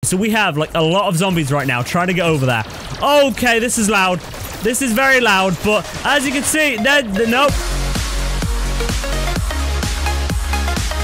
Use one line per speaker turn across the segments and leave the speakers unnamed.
So we have like a lot of zombies right now trying to get over there. Okay, this is loud. This is very loud, but as you can see, nope.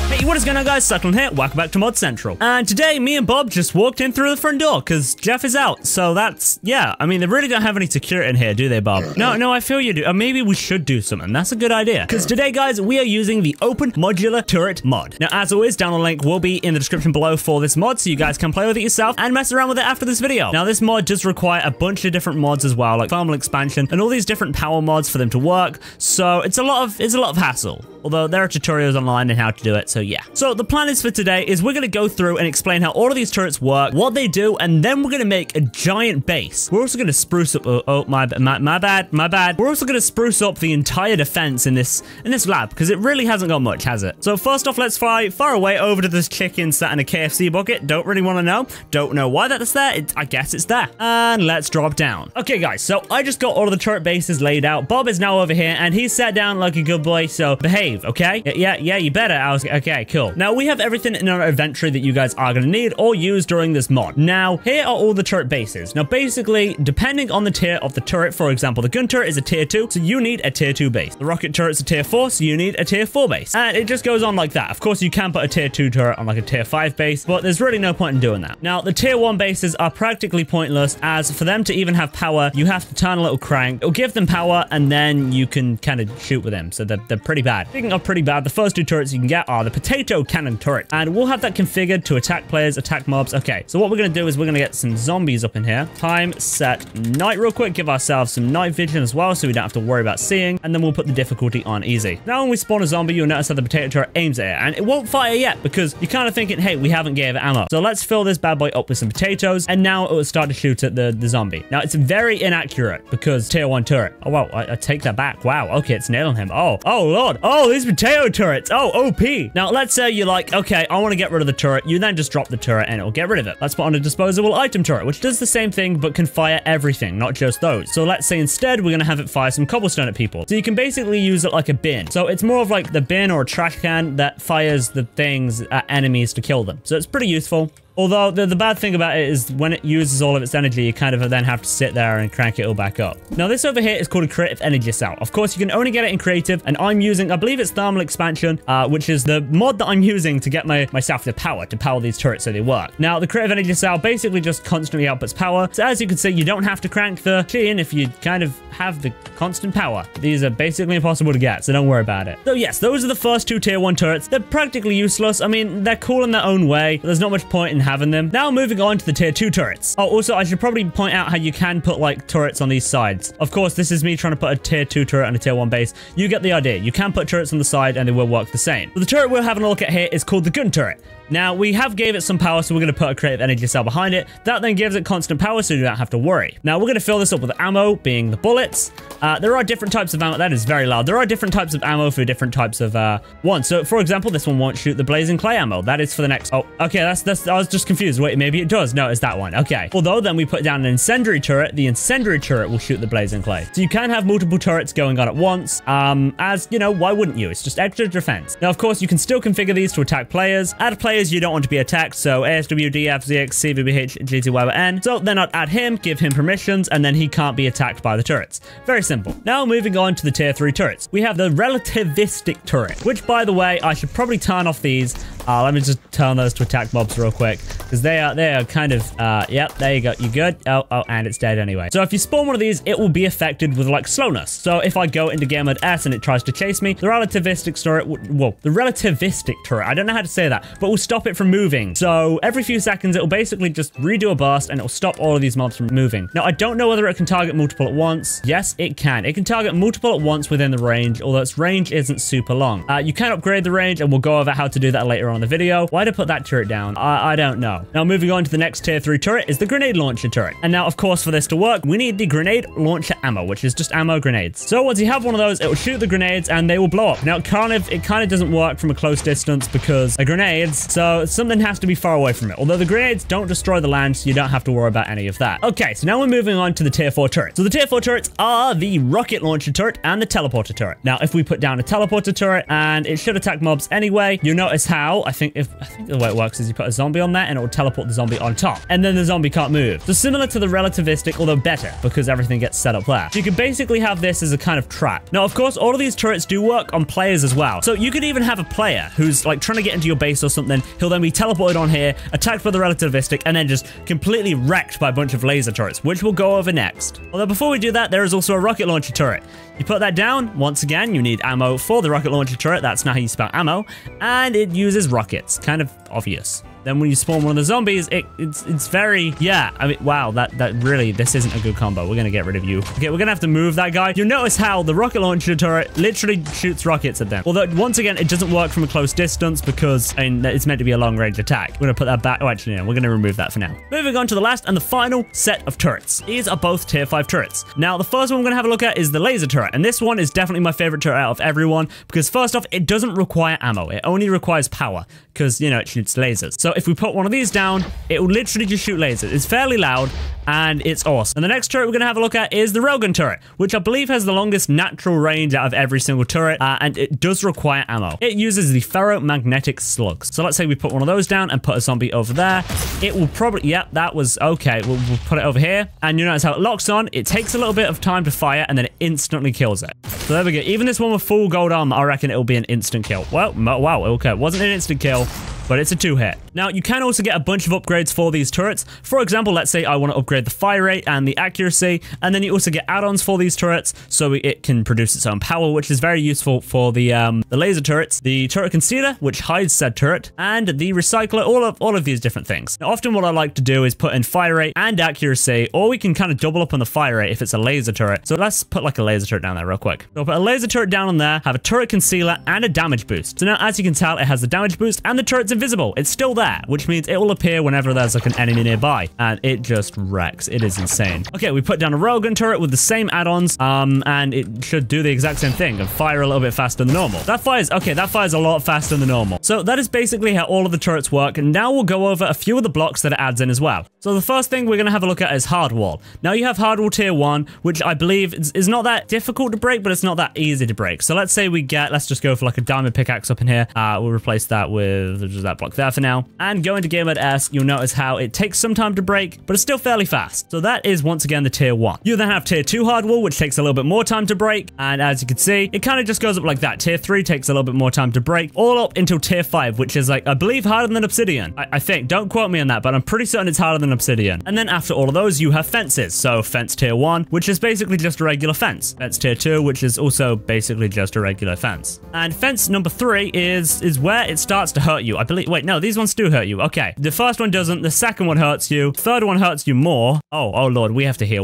Hey, what is going on, guys? Suckling here. Welcome back to ModCentral. And today, me and Bob just walked in through the front door because Jeff is out. So that's, yeah. I mean, they really don't have any security in here, do they, Bob? No, I feel you do. Maybe we should do something. That's a good idea. Because today, guys, we are using the Open Modular Turret mod. Now, as always, download link will be in the description below for this mod, so you guys can play with it yourself and mess around with it after this video. Now, this mod does require a bunch of different mods as well, like thermal expansion and all these different power mods for them to work. So it's a lot of hassle. Although there are tutorials online on how to do it, so yeah. So the plan is for today is we're going to go through and explain how all of these turrets work, what they do, and then we're going to make a giant base. We're also going to spruce up, my bad. We're also going to spruce up the entire defense in this lab, because it really hasn't got much, has it? So first off, let's fly far away over to this chicken sat in a KFC bucket. Don't really want to know. Don't know why that's there. I guess it's there. And let's drop down. Okay, guys, so I just got all of the turret bases laid out. Bob is now over here, and he's sat down like a good boy, so behave. Okay? Yeah, you better. Okay, cool. Now, we have everything in our inventory that you guys are going to need or use during this mod. Now, here are all the turret bases. Now, basically, depending on the tier of the turret, for example, the gun turret is a tier 2, so you need a tier 2 base. The rocket turret's a tier 4, so you need a tier 4 base. And it just goes on like that. Of course, you can put a tier 2 turret on like a tier 5 base, but there's really no point in doing that. Now, the tier 1 bases are practically pointless, as for them to even have power, you have to turn a little crank. It'll give them power, and then you can kind of shoot with them, so they're pretty bad. Speaking of pretty bad, the first two turrets you can get are the potato cannon turret, and we'll have that configured to attack players, attack mobs. Okay, so what we're going to do is we're going to get some zombies up in here. Time, set, night real quick. Give ourselves some night vision as well, so we don't have to worry about seeing, and then we'll put the difficulty on easy. Now, when we spawn a zombie, you'll notice that the potato turret aims at it, and it won't fire yet because you're kind of thinking, hey, we haven't gave it ammo. So let's fill this bad boy up with some potatoes, and now it will start to shoot at the zombie. Now, it's very inaccurate because tier 1 turret. Oh, wow, I take that back. Wow, okay, it's nailing him. Oh, Lord. Oh, these potato turrets. Oh, OP. Now, let's say you're like, okay, I want to get rid of the turret. You then just drop the turret and it'll get rid of it. Let's put on a disposable item turret, which does the same thing, but can fire everything, not just those. So let's say instead, we're going to have it fire some cobblestone at people. So you can basically use it like a bin. So it's more of like the bin or a trash can that fires the things at enemies to kill them. So it's pretty useful. Although, the bad thing about it is when it uses all of its energy, you kind of then have to sit there and crank it all back up. Now, this over here is called a creative energy cell. Of course, you can only get it in creative, and I'm using, I believe it's thermal expansion, which is the mod that I'm using to get myself the power to power these turrets so they work. Now, the creative energy cell basically just constantly outputs power. So as you can see, you don't have to crank the machine if you kind of have the constant power. These are basically impossible to get, so don't worry about it. So yes, those are the first two tier 1 turrets. They're practically useless. I mean, they're cool in their own way, but there's not much point in having them. Now moving on to the tier 2 turrets. Oh, also, I should probably point out how you can put like turrets on these sides. Of course, this is me trying to put a tier 2 turret on a tier 1 base. You get the idea. You can put turrets on the side and they will work the same. So the turret we're having a look at here is called the gun turret. Now, we have gave it some power, so we're going to put a creative energy cell behind it. That then gives it constant power, so you don't have to worry. Now, we're going to fill this up with ammo, being the bullets. There are different types of ammo. That is very loud. There are different types of ammo for different types of ones. So, for example, this one won't shoot the blazing clay ammo. That is for the next... Oh, okay, I was just confused. Wait, maybe it does. No, it's that one. Okay. Although, then we put down an incendiary turret. The incendiary turret will shoot the blazing clay. So, you can have multiple turrets going on at once. As, you know, why wouldn't you? It's just extra defense. Now, of course, you can still configure these to attack players. Add players you don't want to be attacked. So ASW, DF, ZX, CVBH, GTYN. So then I'd add him, give him permissions, and then he can't be attacked by the turrets. Very simple. Now moving on to the tier 3 turrets. We have the relativistic turret, which by the way, I should probably turn off these. Let me just turn those to attack mobs real quick, because they are kind of, yep, there you go. You good? Oh, and it's dead anyway. So if you spawn one of these, it will be affected with like slowness. So if I go into game mode S and it tries to chase me, the relativistic turret, the relativistic turret, I don't know how to say that, but will stop it from moving. So every few seconds, it'll basically just redo a burst and it'll stop all of these mobs from moving. Now, I don't know whether it can target multiple at once. Yes, it can. It can target multiple at once within the range, although its range isn't super long. You can upgrade the range, and we'll go over how to do that later on in the video. Why did I put that turret down? I don't know. Now, moving on to the next tier 3 turret is the grenade launcher turret. And now, of course, for this to work, we need the grenade launcher ammo, which is just ammo grenades. So once you have one of those, it will shoot the grenades and they will blow up. Now, it kind of doesn't work from a close distance because they're grenades, so something has to be far away from it. Although the grenades don't destroy the land, so you don't have to worry about any of that. Okay, so now we're moving on to the tier 4 turrets. So the tier 4 turrets are the rocket launcher turret and the teleporter turret. Now, if we put down a teleporter turret, and it should attack mobs anyway, you'll notice how I think the way it works is you put a zombie on there and it will teleport the zombie on top. And then the zombie can't move. So similar to the relativistic, although better because everything gets set up there. So you can basically have this as a kind of trap. Now, of course, all of these turrets do work on players as well. So you could even have a player who's like trying to get into your base or something. He'll then be teleported on here, attacked by the relativistic, and then just completely wrecked by a bunch of laser turrets, which we'll go over next. Although before we do that, there is also a rocket launcher turret. You put that down. Once again, you need ammo for the rocket launcher turret. That's not how you spell ammo. And it uses rockets. Kind of obvious. Then when you spawn one of the zombies, it's very, yeah, I mean, wow, that really, this isn't a good combo. We're going to get rid of you. Okay, we're going to have to move that guy. You'll notice how the rocket launcher turret literally shoots rockets at them. Although, once again, it doesn't work from a close distance because, I mean, it's meant to be a long-range attack. We're going to put that back. Oh, actually, no, we're going to remove that for now. Moving on to the last and the final set of turrets. These are both tier 5 turrets. Now, the first one we're going to have a look at is the laser turret. And this one is definitely my favorite turret out of everyone because, first off, it doesn't require ammo. It only requires power because, you know, it shoots lasers. So if we put one of these down, it will literally just shoot lasers. It's fairly loud and it's awesome. And the next turret we're going to have a look at is the Railgun Turret, which I believe has the longest natural range out of every single turret, and it does require ammo. It uses the ferromagnetic slugs. So let's say we put one of those down and put a zombie over there. It will probably, yep, that was okay. We'll put it over here, and you notice how it locks on. It takes a little bit of time to fire, and then it instantly kills it. So there we go. Even this one with full gold armor, I reckon it will be an instant kill. Well, wow, okay. It wasn't an instant kill, but it's a 2-hit. Now, you can also get a bunch of upgrades for these turrets. For example, let's say I want to upgrade the fire rate and the accuracy, and then you also get add-ons for these turrets, so it can produce its own power, which is very useful for the laser turrets, the turret concealer, which hides said turret, and the recycler, all of these different things. Now, often what I like to do is put in fire rate and accuracy, or we can kind of double up on the fire rate if it's a laser turret. So let's put like a laser turret down there real quick. So I'll put a laser turret down on there, have a turret concealer, and a damage boost. So now, as you can tell, it has the damage boost, and the turret's invisible. It's still there, which means it will appear whenever there's like an enemy nearby, and it just wrecks. It is insane. Okay, we put down a Railgun turret with the same add-ons, and it should do the exact same thing and fire a little bit faster than normal. That fires a lot faster than normal. So that is basically how all of the turrets work, and now we'll go over a few of the blocks that it adds in as well. So the first thing we're going to have a look at is hardwall. Now you have hardwall tier 1, which I believe is not that difficult to break, but it's not that easy to break. So let's say let's just go for like a diamond pickaxe up in here. We'll replace that with just that block there for now. And go into game mode S, you'll notice how it takes some time to break, but it's still fairly fast. So that is once again the tier 1. You then have tier 2 hardwall, which takes a little bit more time to break. And as you can see, it kind of just goes up like that. Tier 3 takes a little bit more time to break, all up until tier 5, which is like, I believe, harder than obsidian. I think, don't quote me on that, but I'm pretty certain it's harder than obsidian. And then after all of those, you have fences. So fence tier 1, which is basically just a regular fence. Fence tier 2, which is also basically just a regular fence. And fence number 3 is where it starts to hurt you. I believe, wait, no, these ones do hurt you. Okay, the first one doesn't, the second one hurts you, third one hurts you more. Oh lord, we have to heal,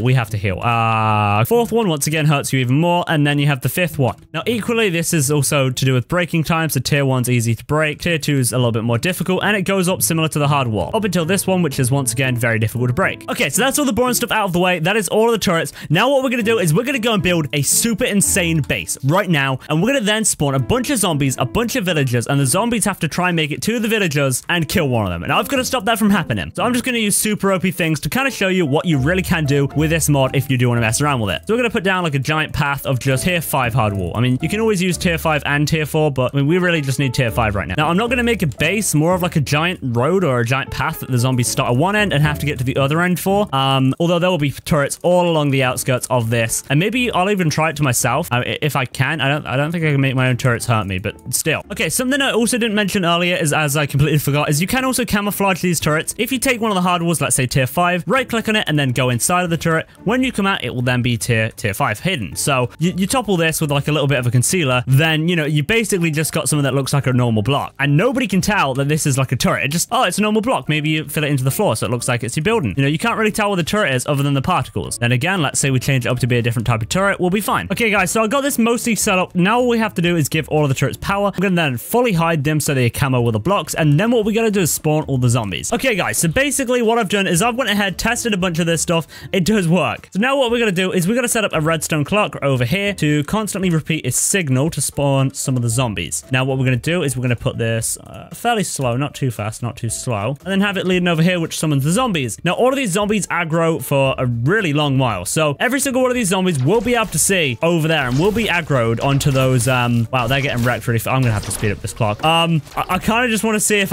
fourth one once again hurts you even more, and then you have the fifth one. Now equally, this is also to do with breaking time, so tier 1's easy to break, tier 2 is a little bit more difficult, and it goes up similar to the hard wall, up until this one, which is once again very difficult to break. Okay, so that's all the boring stuff out of the way. That is all of the turrets. Now what we're gonna do is we're gonna go and build a super insane base right now, and we're gonna then spawn a bunch of zombies, a bunch of villagers, and the zombies have to try and make it to the villagers and kill one of them. And I've got to stop that from happening. So I'm just going to use super OP things to kind of show you what you really can do with this mod if you do want to mess around with it. So we're going to put down like a giant path of just tier 5 hardwall. I mean, you can always use tier 5 and tier 4, but I mean, we really just need tier 5 right now. Now, I'm not going to make a base, more of like a giant road or a giant path that the zombies start at one end and have to get to the other end for. Although there will be turrets all along the outskirts of this. And maybe I'll even try it to myself if I can. I don't think I can make my own turrets hurt me, but still. Okay, something I also didn't mention earlier is, as I completely forgot, is you can also camouflage these turrets. If you take one of the hard walls, let's say tier 5, right click on it and then go inside of the turret. When you come out, it will then be tier 5 hidden. So you topple this with like a little bit of a concealer, then, you know, you basically just got something that looks like a normal block. And nobody can tell that this is like a turret. It just, oh, it's a normal block. Maybe you fill it into the floor so it looks like it's your building. You know, you can't really tell what the turret is other than the particles. Then again, let's say we change it up to be a different type of turret, we'll be fine. Okay, guys, so I got this mostly set up. Now all we have to do is give all of the turrets power. I'm going to then fully hide them so they camo with the blocks, and then what we're going to do is spawn all the zombies. Okay, guys, so basically what I've done is I've went ahead, tested a bunch of this stuff. It does work. So now what we're going to do is we're going to set up a redstone clock over here to constantly repeat its signal to spawn some of the zombies. Now what we're going to do is we're going to put this fairly slow, not too fast, not too slow, and then have it leading over here, which summons the zombies. Now all of these zombies aggro for a really long while, so every single one of these zombies will be able to see over there, and will be aggroed onto those wow, they're getting wrecked really fast. I'm gonna have to speed up this clock. I kind of just want want to see if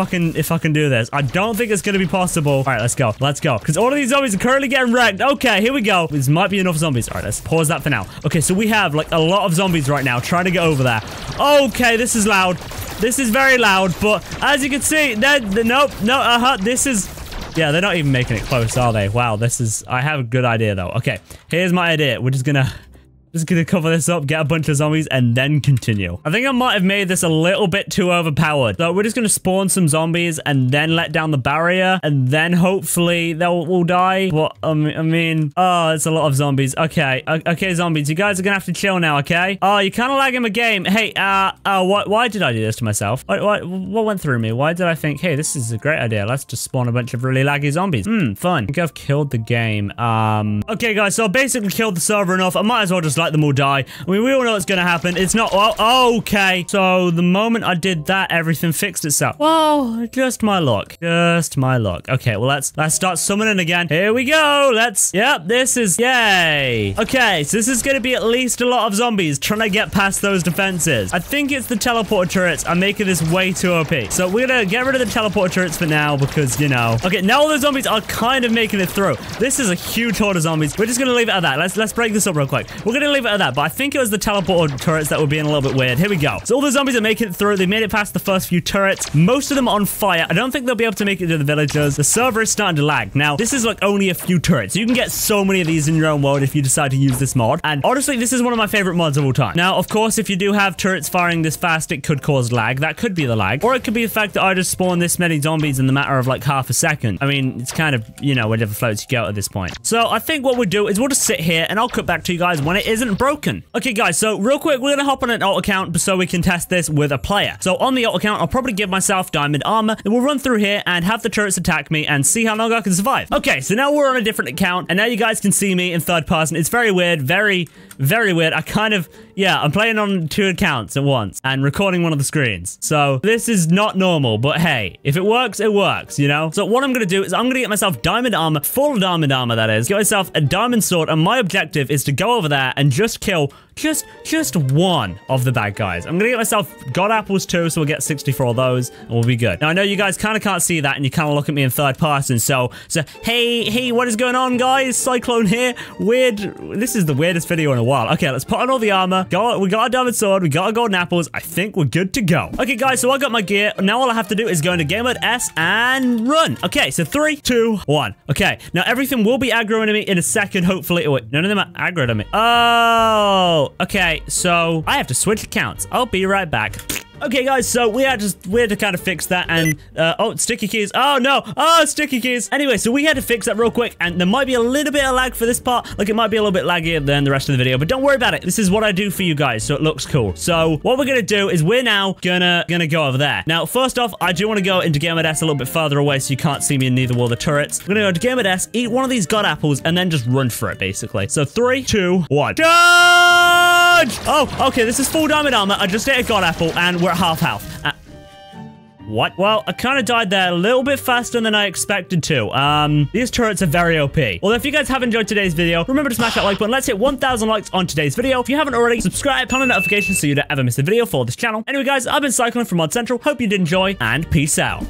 I can do this. I don't think it's going to be possible. All right, let's go. Let's go. Because all of these zombies are currently getting wrecked. Okay, here we go. This might be enough zombies. All right, let's pause that for now. Okay, so we have like a lot of zombies right now trying to get over there. Okay, this is loud. This is very loud, but as you can see, nope, no, this is... Yeah, they're not even making it close, are they? Wow, this is... I have a good idea, though. Okay, here's my idea. We're just gonna cover this up, get a bunch of zombies, and then continue. I think I might have made this a little bit too overpowered. So we're just gonna spawn some zombies and then let down the barrier, and then hopefully they'll die. What? I mean, oh, it's a lot of zombies. Okay, okay, zombies, you guys are gonna have to chill now, okay? Oh, you're kind of lagging my game. Hey, why did I do this to myself? What went through me? Why did I think, hey, this is a great idea. Let's just spawn a bunch of really laggy zombies. Fun. I think I've killed the game. Okay, guys, so I basically killed the server enough. I might as well just let them all die. I mean, we all know what's gonna happen. It's not... Oh, okay. So the moment I did that, everything fixed itself. Well, just my luck. Just my luck. Okay, well, let's start summoning again. Here we go. Yep, this is... Yay. Okay, so this is gonna be at least a lot of zombies trying to get past those defenses. I think it's the teleporter turrets. I'm making this way too OP. So we're gonna get rid of the teleporter turrets for now because, you know... Okay, now all the zombies are kind of making it through. This is a huge horde of zombies. We're just gonna leave it at that. Let's break this up real quick. We're gonna leave it at that, but I think it was the teleporter turrets that were being a little bit weird. Here we go. So all the zombies are making it through. They made it past the first few turrets. Most of them are on fire. I don't think they'll be able to make it to the villagers. The server is starting to lag. Now, this is like only a few turrets. You can get so many of these in your own world if you decide to use this mod. And honestly, this is one of my favorite mods of all time. Now, of course, if you do have turrets firing this fast, it could cause lag. That could be the lag. Or it could be the fact that I just spawned this many zombies in the matter of like half a second. I mean, it's kind of, you know, whatever floats your boat at this point. So I think what we'll do is we'll just sit here and I'll cut back to you guys when it isn't broken. Okay, guys, so real quick, we're gonna hop on an alt account so we can test this with a player. So on the alt account, I'll probably give myself diamond armor, and we'll run through here and have the turrets attack me and see how long I can survive. Okay, so now we're on a different account, and now you guys can see me in third person. It's very weird, very, very weird. I kind of, yeah, I'm playing on 2 accounts at once and recording one of the screens. So this is not normal, but hey, if it works, you know? So what I'm gonna do is I'm gonna get myself diamond armor, full diamond armor that is, get myself a diamond sword, and my objective is to go over there and just kill just one of the bad guys. I'm gonna get myself god apples too, so we'll get 64 of those, and we'll be good. Now, I know you guys kind of can't see that, and you kind of look at me in third person, so hey, what is going on, guys? Cyclone here. Weird. This is the weirdest video in a while. Okay, let's put on all the armor. We got a diamond sword. We got our golden apples. I think we're good to go. Okay, guys, so I got my gear. Now all I have to do is go into game mode S and run. Okay, so 3, 2, 1. Okay, now everything will be aggroing to me in a second, hopefully. Oh, wait, none of them are aggroed on me. Oh, okay, so I have to switch accounts. I'll be right back. Okay, guys, so we had to kind of fix that, and oh, sticky keys. Oh no, sticky keys. Anyway, so we had to fix that real quick, and there might be a little bit of lag for this part. Like, it might be a little bit laggier than the rest of the video, but don't worry about it. This is what I do for you guys, so it looks cool. So what we're gonna do is we're now gonna go over there. Now, first off, I do want to go into game mode S a little bit further away, so you can't see me in neither will the turrets. We're gonna go to game mode S, eat one of these god apples, and then just run for it, basically. So 3, 2, 1. Charge! Oh, okay, this is full diamond armor. I just ate a god apple, and we're at half health. What? Well, I kind of died there a little bit faster than I expected to. These turrets are very OP. Well, if you guys have enjoyed today's video, remember to smash that like button. Let's hit 1,000 likes on today's video. If you haven't already, subscribe, turn on notifications so you don't ever miss a video for this channel. Anyway, guys, I've been Cycling from ModCentral. Hope you did enjoy, and peace out.